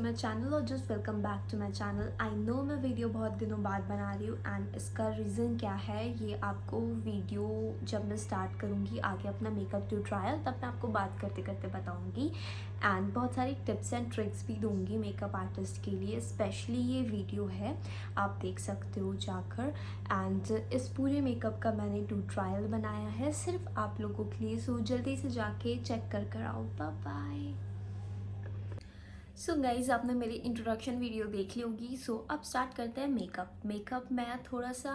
My channel और just welcome back to my channel. I know मैं video बहुत दिनों बाद बना रही हूँ एंड इसका रीज़न क्या है ये आपको वीडियो जब मैं स्टार्ट करूँगी आगे अपना मेकअप ट्यूटोरियल तब मैं आपको बात करते करते बताऊँगी एंड बहुत सारी टिप्स एंड ट्रिक्स भी दूँगी मेकअप आर्टिस्ट के लिए। स्पेशली ये वीडियो है, आप देख सकते हो जाकर। एंड इस पूरे मेकअप का मैंने ट्यूटोरियल बनाया है सिर्फ आप लोगों के लिए, सो जल्दी से जाके चेक कर आओ। Bye bye. सो गाइज़ आपने मेरी इंट्रोडक्शन वीडियो देख ली होगी। सो अब स्टार्ट करते हैं मेकअप मैं थोड़ा सा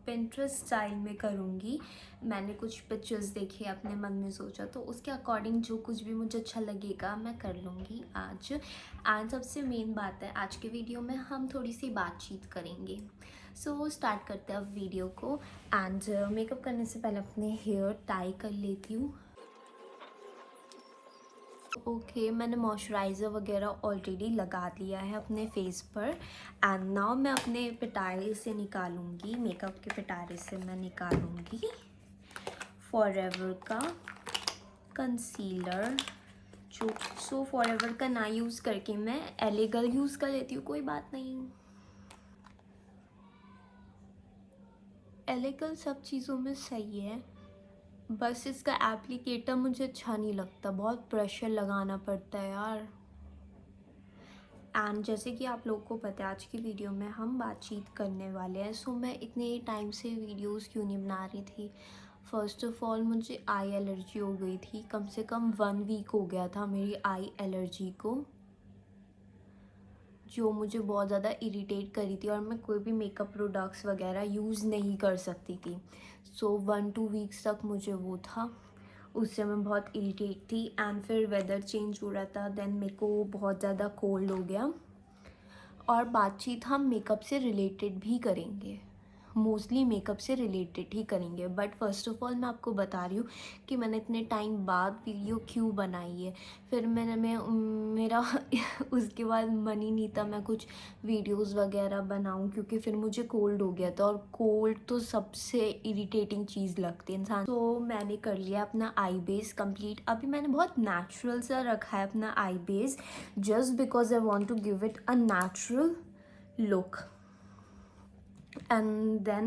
पिंटरेस्ट स्टाइल में करूँगी। मैंने कुछ पिक्चर्स देखे, अपने मन में सोचा तो उसके अकॉर्डिंग जो कुछ भी मुझे अच्छा लगेगा मैं कर लूँगी आज। एंड सबसे मेन बात है, आज के वीडियो में हम थोड़ी सी बातचीत करेंगे। सो स्टार्ट करते हैं अब वीडियो को। एंड मेकअप करने से पहले अपने हेयर टाई कर लेती हूँ। ओके मैंने मॉइस्चराइज़र वगैरह ऑलरेडी लगा लिया है अपने फेस पर। एंड नाउ मैं अपने पिटारे से निकालूंगी, मेकअप के पिटारे से मैं निकालूंगी फॉरएवर का कंसीलर। जो फॉरएवर का ना यूज़ करके मैं एलेगल यूज़ कर लेती हूँ, कोई बात नहीं। एलेगल सब चीज़ों में सही है, बस इसका एप्लीकेटर मुझे अच्छा नहीं लगता, बहुत प्रेशर लगाना पड़ता है यार। एंड जैसे कि आप लोगों को पता है आज की वीडियो में हम बातचीत करने वाले हैं। सो मैं इतने टाइम से वीडियोस क्यों नहीं बना रही थी। फ़र्स्ट ऑफ़ ऑल मुझे आई एलर्जी हो गई थी, कम से कम 1 वीक हो गया था मेरी आई एलर्जी को, जो मुझे बहुत ज़्यादा इरिटेट करी थी और मैं कोई भी मेकअप प्रोडक्ट्स वगैरह यूज़ नहीं कर सकती थी। सो 1-2 वीक्स तक मुझे वो था, उससे मैं बहुत इरिटेट थी। एंड फिर वेदर चेंज हो रहा था, देन मेरे को बहुत ज़्यादा कोल्ड हो गया। और बातचीत हम मेकअप से रिलेटेड भी करेंगे, मोस्टली मेकअप से रिलेटेड ही करेंगे। बट फर्स्ट ऑफ ऑल मैं आपको बता रही हूँ कि मैंने इतने टाइम बाद वीडियो क्यों बनाई है। फिर मेरा उसके बाद मन ही नहीं था मैं कुछ वीडियोस वगैरह बनाऊँ, क्योंकि फिर मुझे कोल्ड हो गया था और कोल्ड तो सबसे इरिटेटिंग चीज़ लगती है इंसान। तो मैंने कर लिया अपना आई बेस कंप्लीट। अभी मैंने बहुत नेचुरल सा रखा है अपना eye base, just because I want to give it a natural look. And then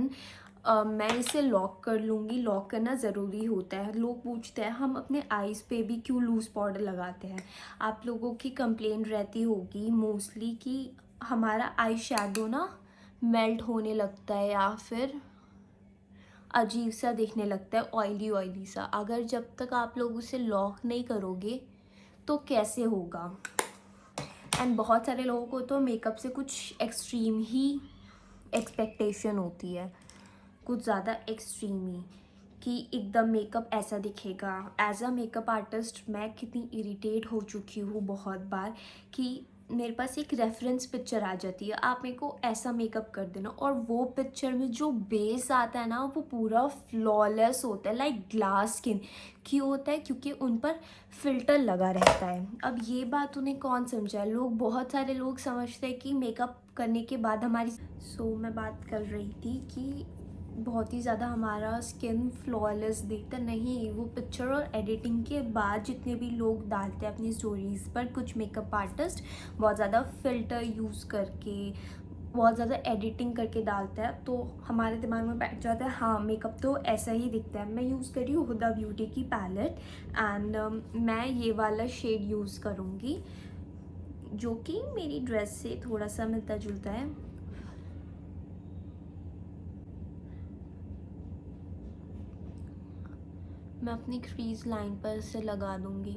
मैं इसे लॉक कर लूँगी। लॉक करना ज़रूरी होता है। लोग पूछते हैं हम अपने आईज़ पे भी क्यों लूज़ पाउडर लगाते हैं। आप लोगों की कंप्लेंट रहती होगी मोस्टली कि हमारा आई शेडो ना मेल्ट होने लगता है या फिर अजीब सा दिखने लगता है, ऑयली ऑयली सा। अगर जब तक आप लोग उसे लॉक नहीं करोगे तो कैसे होगा। एंड बहुत सारे लोगों को तो मेकअप से कुछ एक्सट्रीम ही एक्सपेक्टेशन होती है, कुछ ज़्यादा एक्सट्रीम ही, कि एकदम मेकअप ऐसा दिखेगा। एज अ मेकअप आर्टिस्ट मैं कितनी इरिटेट हो चुकी हूँ बहुत बार कि मेरे पास एक रेफरेंस पिक्चर आ जाती है, आप मेरे को ऐसा मेकअप कर देना, और वो पिक्चर में जो बेस आता है ना वो पूरा फ्लॉलेस होता है, लाइक ग्लास स्किन। क्यों होता है? क्योंकि उन पर फिल्टर लगा रहता है। अब ये बात उन्हें कौन समझाए, लोग बहुत सारे लोग समझते हैं कि मेकअप करने के बाद हमारी मैं बात कर रही थी कि बहुत ही ज़्यादा हमारा स्किन फ्लॉलेस दिखता नहीं। वो पिक्चर और एडिटिंग के बाद जितने भी लोग डालते हैं अपनी स्टोरीज़ पर, कुछ मेकअप आर्टिस्ट बहुत ज़्यादा फ़िल्टर यूज़ करके बहुत ज़्यादा एडिटिंग करके डालता है, तो हमारे दिमाग में बैठ जाता है हाँ मेकअप तो ऐसा ही दिखता है। मैं यूज़ कर रही हूँ हुदा ब्यूटी की पैलेट एंड मैं ये वाला शेड यूज़ करूँगी जो कि मेरी ड्रेस से थोड़ा सा मिलता जुलता है। मैं अपनी क्रीज लाइन पर इसे लगा दूँगी।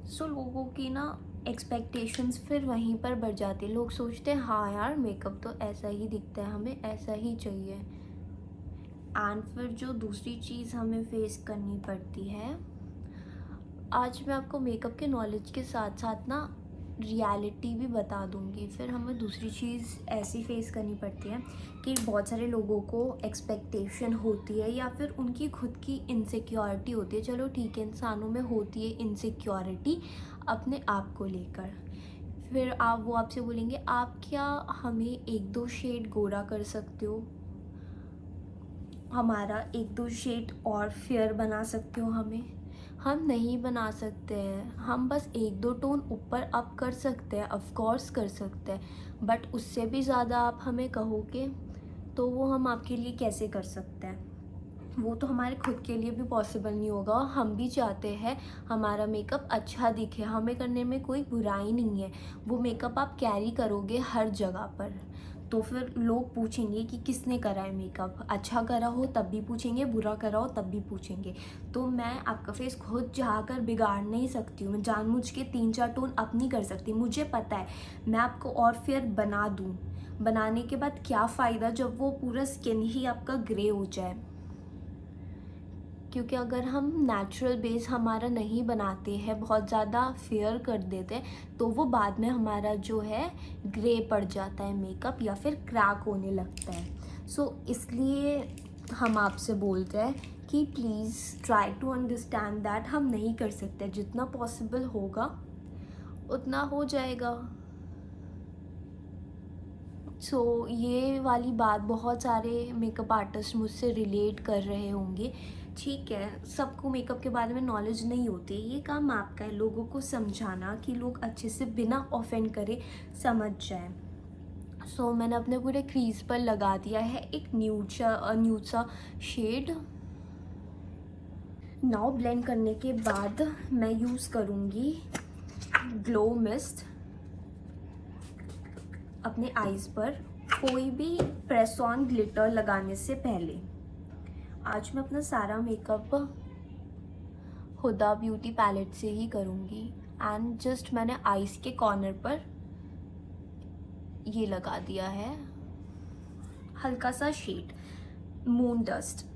सो लोगों की ना एक्सपेक्टेशंस फिर वहीं पर बढ़ जाती है। लोग सोचते हैं हाँ यार मेकअप तो ऐसा ही दिखता है, हमें ऐसा ही चाहिए। एंड फिर जो दूसरी चीज़ हमें फेस करनी पड़ती है, आज मैं आपको मेकअप के नॉलेज के साथ साथ ना रियलिटी भी बता दूंगी। फिर हमें दूसरी चीज़ ऐसी फेस करनी पड़ती है कि बहुत सारे लोगों को एक्सपेक्टेशन होती है या फिर उनकी खुद की इनसिक्योरिटी होती है। चलो ठीक है, इंसानों में होती है इनसिक्योरिटी अपने आप को लेकर। फिर वो आपसे बोलेंगे आप क्या हमें 1-2 शेड गोरा कर सकते हो, हमारा 1-2 शेड और फेयर बना सकते हो हमें। हम नहीं बना सकते हैं, हम बस 1-2 टोन ऊपर अप कर सकते हैं, ऑफ कोर्स कर सकते हैं, बट उससे भी ज़्यादा आप हमें कहोगे तो वो हम आपके लिए कैसे कर सकते हैं? वो तो हमारे खुद के लिए भी पॉसिबल नहीं होगा। हम भी चाहते हैं हमारा मेकअप अच्छा दिखे, हमें करने में कोई बुराई नहीं है। वो मेकअप आप कैरी करोगे हर जगह पर, तो फिर लोग पूछेंगे कि किसने करा है मेकअप। अच्छा करा हो तब भी पूछेंगे, बुरा करा हो तब भी पूछेंगे। तो मैं आपका फेस खुद चाहकर बिगाड़ नहीं सकती हूँ, मैं जानबूझ के 3-4 टोन अप नहीं कर सकती। मुझे पता है मैं आपको और फेयर बना दूँ, बनाने के बाद क्या फ़ायदा जब वो पूरा स्किन ही आपका ग्रे हो जाए। क्योंकि अगर हम नेचुरल बेस हमारा नहीं बनाते हैं, बहुत ज़्यादा फेयर कर देते हैं, तो वो बाद में हमारा जो है ग्रे पड़ जाता है मेकअप, या फिर क्रैक होने लगता है। सो इसलिए हम आपसे बोलते हैं कि please try to understand that हम नहीं कर सकते, जितना पॉसिबल होगा उतना हो जाएगा। ये वाली बात बहुत सारे मेकअप आर्टिस्ट मुझसे रिलेट कर रहे होंगे। ठीक है, सबको मेकअप के बारे में नॉलेज नहीं होती, ये काम आपका है लोगों को समझाना कि लोग अच्छे से बिना ऑफेंड करे समझ जाएं। मैंने अपने पूरे क्रीज पर लगा दिया है एक न्यूड सा शेड। नाउ ब्लेंड करने के बाद मैं यूज़ करूँगी ग्लो मिस्ट अपने आईज़ पर, कोई भी प्रेस ऑन ग्लिटर लगाने से पहले। आज मैं अपना सारा मेकअप हुदा ब्यूटी पैलेट से ही करूँगी। एंड जस्ट मैंने आईज़ के कॉर्नर पर ये लगा दिया है हल्का सा shade moon dust.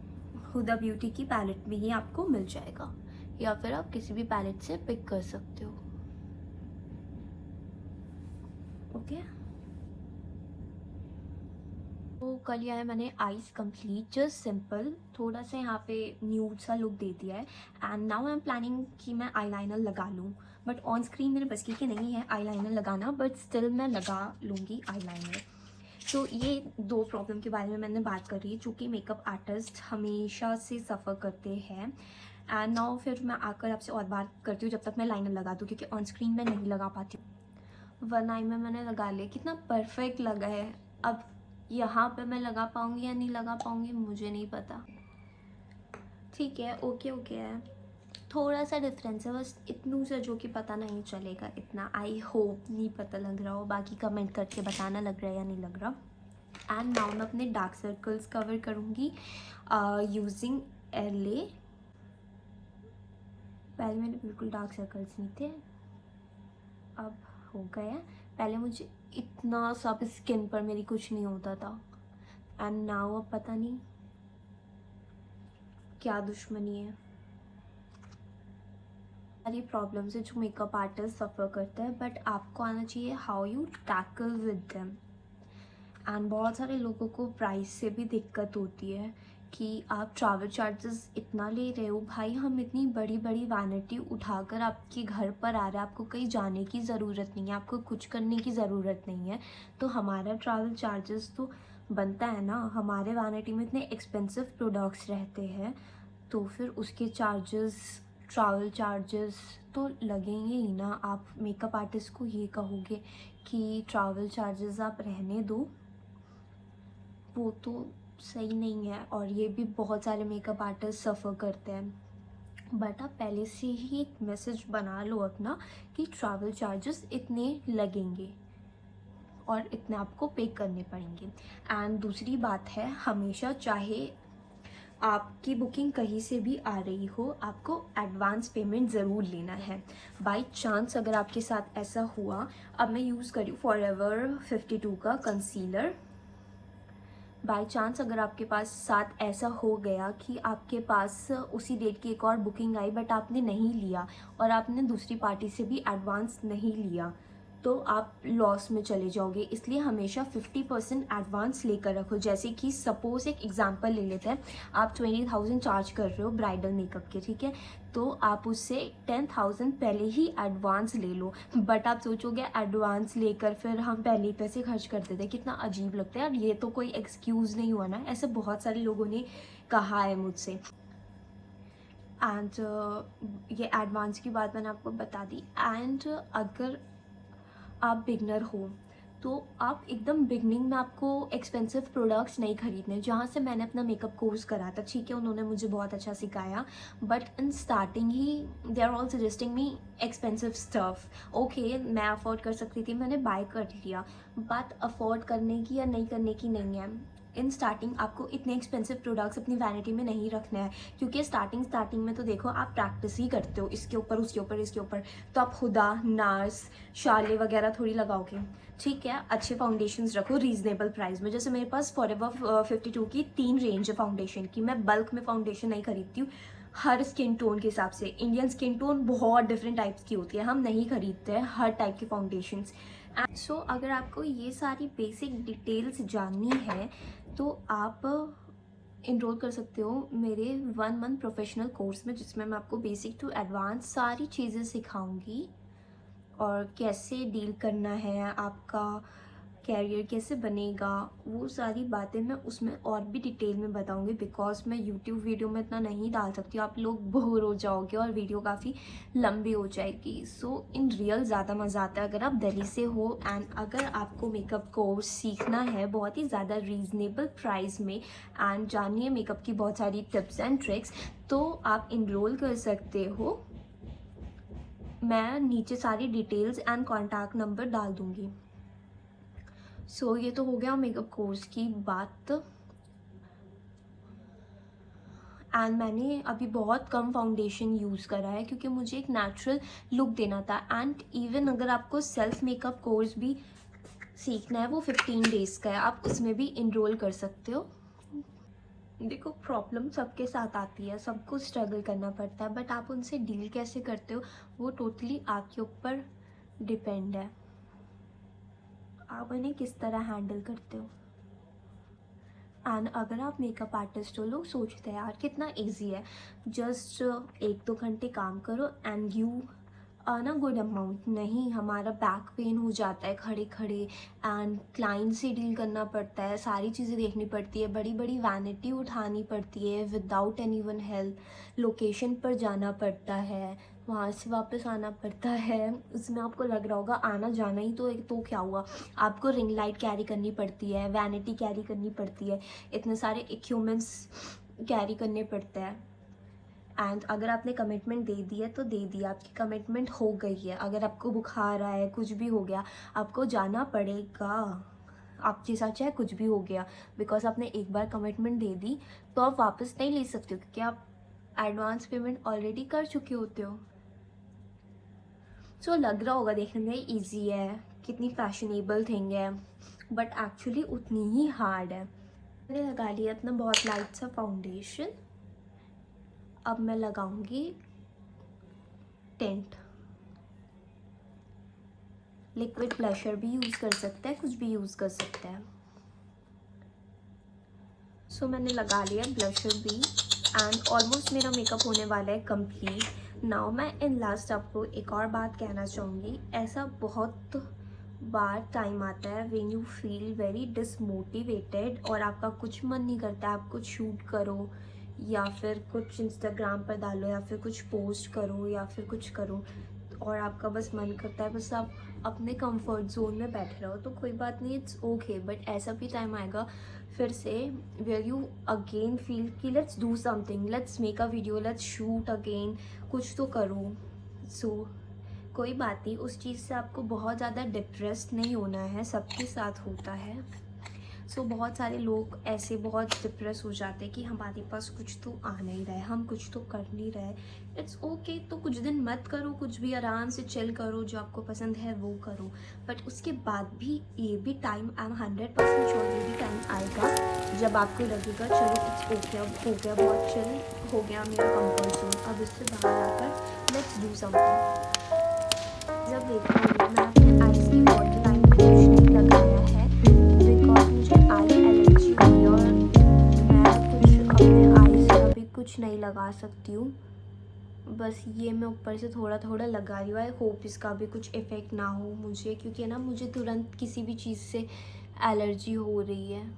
Huda Beauty की पैलेट में ही आपको मिल जाएगा, या फिर आप किसी भी पैलेट से पिक कर सकते हो। ओके, तो कर लिया है मैंने आईज कंप्लीट, जस्ट सिंपल थोड़ा सा यहाँ पे न्यूड सा लुक दे दिया है। And now I am planning कि मैं आईलाइनर लगा लूँ, बट ऑन स्क्रीन मेरे बस की नहीं है आईलाइनर लगाना, बट स्टिल मैं लगा लूँगी आईलाइनर। तो ये 2 प्रॉब्लम के बारे में मैंने बात करी जो कि मेकअप आर्टिस्ट हमेशा से सफ़र करते हैं। एंड नाउ फिर मैं आकर आपसे और बात करती हूँ जब तक मैं लाइनर लगा दूँ, क्योंकि ऑन स्क्रीन मैं नहीं लगा पाती हूँ। 1 आई में मैंने लगा लिया, कितना परफेक्ट लगा है। अब यहाँ पे मैं लगा पाऊँगी या नहीं लगा पाऊँगी मुझे नहीं पता। ठीक है, ओके ओके है, थोड़ा सा डिफरेंस है बस इतनू सा जो कि पता नहीं चलेगा इतना। आई होप नहीं पता लग रहा हो, बाकी कमेंट करके बताना लग रहा है या नहीं लग रहा। एंड नाउ मैं अपने डार्क सर्कल्स कवर करूँगी यूजिंग LA। पहले मेरे बिल्कुल डार्क सर्कल्स नहीं थे, अब हो गए हैं। पहले मुझे इतना सब स्किन पर मेरी कुछ नहीं होता था, एंड नाउ अब पता नहीं क्या दुश्मनी है। सारी प्रॉब्लम्स है जो मेकअप आर्टिस्ट सफ़र करते हैं, बट आपको आना चाहिए how you tackle with them. And बहुत सारे लोगों को प्राइस से भी दिक्कत होती है कि आप ट्रैवल चार्जेस इतना ले रहे हो। भाई हम इतनी बड़ी बड़ी वैनिटी उठाकर आपके घर पर आ रहे हैं, आपको कहीं जाने की ज़रूरत नहीं है, आपको कुछ करने की ज़रूरत नहीं है, तो हमारा ट्रैवल चार्जेस तो बनता है ना। हमारे वैनिटी में इतने एक्सपेंसिव प्रोडक्ट्स रहते हैं, तो फिर उसके चार्जेस, ट्रैवल चार्जेस तो लगेंगे ही ना। आप मेकअप आर्टिस्ट को ये कहोगे कि ट्रैवल चार्जेस आप रहने दो, वो तो सही नहीं है। और ये भी बहुत सारे मेकअप आर्टिस्ट सफ़र करते हैं। बट आप पहले से ही एक मैसेज बना लो अपना कि ट्रैवल चार्जेस इतने लगेंगे और इतने आपको पे करने पड़ेंगे। एंड दूसरी बात है, हमेशा चाहे आपकी बुकिंग कहीं से भी आ रही हो, आपको एडवांस पेमेंट ज़रूर लेना है। बाई चांस अगर आपके साथ ऐसा हुआ, अब मैं यूज़ करी फॉरएवर 52 का कंसीलर। बाई चांस अगर आपके पास साथ ऐसा हो गया कि आपके पास उसी डेट की एक और बुकिंग आई बट आपने नहीं लिया, और आपने दूसरी पार्टी से भी एडवांस नहीं लिया, तो आप लॉस में चले जाओगे। इसलिए हमेशा 50% एडवांस लेकर रखो। जैसे कि सपोज़ एक एग्जांपल ले लेते हैं, आप 20,000 चार्ज कर रहे हो ब्राइडल मेकअप के, ठीक है, तो आप उससे 10,000 पहले ही एडवांस ले लो। बट आप सोचोगे एडवांस लेकर फिर हम पहले ही पैसे खर्च कर देते हैं, कितना अजीब लगता है। और ये तो कोई एक्सक्यूज़ नहीं हुआ ना, ऐसे बहुत सारे लोगों ने कहा है मुझसे। एंड ये एडवांस की बात मैंने आपको बता दी। एंड अगर आप बिगनर हो तो आप एकदम बिगनिंग में आपको एक्सपेंसिव प्रोडक्ट्स नहीं खरीदने। जहाँ से मैंने अपना मेकअप कोर्स करा था, ठीक है, उन्होंने मुझे बहुत अच्छा सिखाया, बट इन स्टार्टिंग ही they are all suggesting me expensive stuff. Okay, मैं अफोर्ड कर सकती थी, मैंने बाय कर लिया। बात अफोर्ड करने की या नहीं करने की नहीं है। इन स्टार्टिंग आपको इतने एक्सपेंसिव प्रोडक्ट्स अपनी वैनिटी में नहीं रखना है, क्योंकि स्टार्टिंग में तो देखो आप प्रैक्टिस ही करते हो इसके ऊपर उसके ऊपर इसके ऊपर, तो आप हुदा, नार्स, शाले वगैरह थोड़ी लगाओगे। ठीक है, अच्छे फाउंडेशंस रखो रीजनेबल प्राइस में। जैसे मेरे पास फॉरएवर 52 की 3 रेंज है फाउंडेशन की। मैं बल्क में फाउंडेशन नहीं खरीदती हूँ, हर स्किन टोन के हिसाब से। इंडियन स्किन टोन बहुत डिफरेंट टाइप्स की होती है, हम नहीं खरीदते हैं हर टाइप की फाउंडेशंस। सो अगर आपको ये सारी बेसिक डिटेल्स जाननी है तो आप इनरोल कर सकते हो मेरे 1 मंथ प्रोफेशनल कोर्स में, जिसमें मैं आपको बेसिक टू एडवांस सारी चीज़ें सिखाऊंगी और कैसे डील करना है, आपका कैरियर कैसे बनेगा, वो सारी बातें मैं उसमें और भी डिटेल में बताऊंगी। बिकॉज मैं यूट्यूब वीडियो में इतना नहीं डाल सकती, आप लोग बोर हो जाओगे और वीडियो काफ़ी लंबी हो जाएगी। सो इन रियल ज़्यादा मज़ा आता है अगर आप दिल्ली से हो एंड अगर आपको मेकअप कोर्स सीखना है बहुत ही ज़्यादा रीज़नेबल प्राइस में एंड जानिए मेकअप की बहुत सारी टिप्स एंड ट्रिक्स, तो आप इनरोल कर सकते हो। मैं नीचे सारी डिटेल्स एंड कॉन्टैक्ट नंबर डाल दूँगी। सो ये तो हो गया मेकअप कोर्स की बात। एंड मैंने अभी बहुत कम फाउंडेशन यूज़ करा है क्योंकि मुझे एक नेचुरल लुक देना था। एंड इवन अगर आपको सेल्फ मेकअप कोर्स भी सीखना है, वो 15 डेज़ का है, आप उसमें भी इनरोल कर सकते हो। देखो, प्रॉब्लम सबके साथ आती है, सबको स्ट्रगल करना पड़ता है, बट आप उनसे डील कैसे करते हो वो टोटली आपके ऊपर डिपेंड है, आप उन्हें किस तरह हैंडल करते हो। एंड अगर आप मेकअप आर्टिस्ट हो, लोग सोचते हैं यार कितना इजी है, जस्ट 1-2 घंटे काम करो and you earn a good amount. नहीं, हमारा बैक पेन हो जाता है खड़े खड़े एंड क्लाइंट से डील करना पड़ता है, सारी चीज़ें देखनी पड़ती है, बड़ी बड़ी वैनिटी उठानी पड़ती है विदाउट एनीवन हेल्प, लोकेशन पर जाना पड़ता है, वहाँ से वापस आना पड़ता है। उसमें आपको लग रहा होगा आना जाना ही तो एक, तो क्या हुआ, आपको रिंग लाइट कैरी करनी पड़ती है, वैनिटी कैरी करनी पड़ती है, इतने सारे इक्विपमेंट्स कैरी करने पड़ते हैं। एंड अगर आपने कमिटमेंट दे दी है तो दे दिया, आपकी कमिटमेंट हो गई है। अगर आपको बुखार आया है, कुछ भी हो गया, आपको जाना पड़ेगा, आपके साथ चाहे कुछ भी हो गया, बिकॉज आपने एक बार कमिटमेंट दे दी तो आप वापस नहीं ले सकते हो, क्योंकि आप एडवांस पेमेंट ऑलरेडी कर चुके होते हो। सो लग रहा होगा देखने में ईजी है, कितनी फैशनेबल थिंग है, बट एक्चुअली उतनी ही हार्ड है। मैंने लगा लिया अपना बहुत लाइट सा फाउंडेशन, अब मैं लगाऊंगी टेंट। लिक्विड ब्लशर भी यूज़ कर सकते हैं, कुछ भी यूज़ कर सकते हैं। सो मैंने लगा लिया ब्लशर भी एंड ऑलमोस्ट मेरा मेकअप होने वाला है कंप्लीट। नाउ मैं इन लास्ट आपको एक और बात कहना चाहूँगी, ऐसा बहुत बार टाइम आता है व्हेन यू फील वेरी डिसमोटिवेटेड और आपका कुछ मन नहीं करता आप कुछ शूट करो या फिर कुछ इंस्टाग्राम पर डालो या फिर कुछ पोस्ट करो या फिर कुछ करो, और आपका बस मन करता है बस आप अपने कंफर्ट जोन में बैठे रहो। तो कोई बात नहीं, इट्स ओके, बट ऐसा भी टाइम आएगा फिर से वेयर यू अगेन फील कि let's do something, let's make a video, let's shoot again, कुछ तो करो। सो कोई बात नहीं, उस चीज़ से आपको बहुत ज़्यादा डिप्रेस्ड नहीं होना है, सबके साथ होता है। सो बहुत सारे लोग ऐसे बहुत डिप्रेस हो जाते हैं कि हमारे पास कुछ तो आ नहीं रहा है, हम कुछ तो कर नहीं रहे। इट्स ओके, तो कुछ दिन मत करो कुछ भी, आराम से चिल करो, जो आपको पसंद है वो करो, बट उसके बाद भी ये भी टाइम, आई एम 100% श्योर, ये भी टाइम आएगा जब आपको लगेगा चलो इट्स ओके, अब हो गया, बहुत चिल हो गया मेरा कंफर्ट जोन, अब इससे बाहर आकर लेट्स डू समथिंग। जब देखा मैं अपने आइज़ की वाटर लाइन में कुछ नहीं लगाया है, बिकॉज मुझे आई एलर्जी हुई और मैं कुछ अपने आइज़ में अभी कुछ नहीं लगा सकती हूँ, बस ये मैं ऊपर से थोड़ा थोड़ा लगा रही हूँ। आई होप इसका भी कुछ इफ़ेक्ट ना हो मुझे, क्योंकि ना मुझे तुरंत किसी भी चीज़ से एलर्जी हो रही है।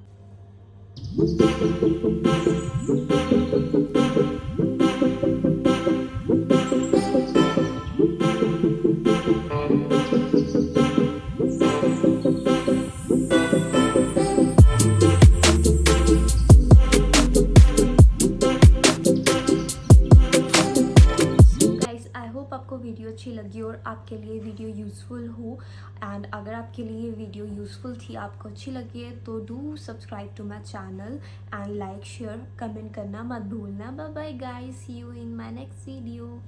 वीडियो अच्छी लगी और आपके लिए वीडियो यूज़फुल हो, एंड अगर आपके लिए वीडियो यूज़फुल थी, आपको अच्छी लगी है, तो do subscribe to my channel and like share comment करना मत भूलना। Bye bye guys, see you in my next video.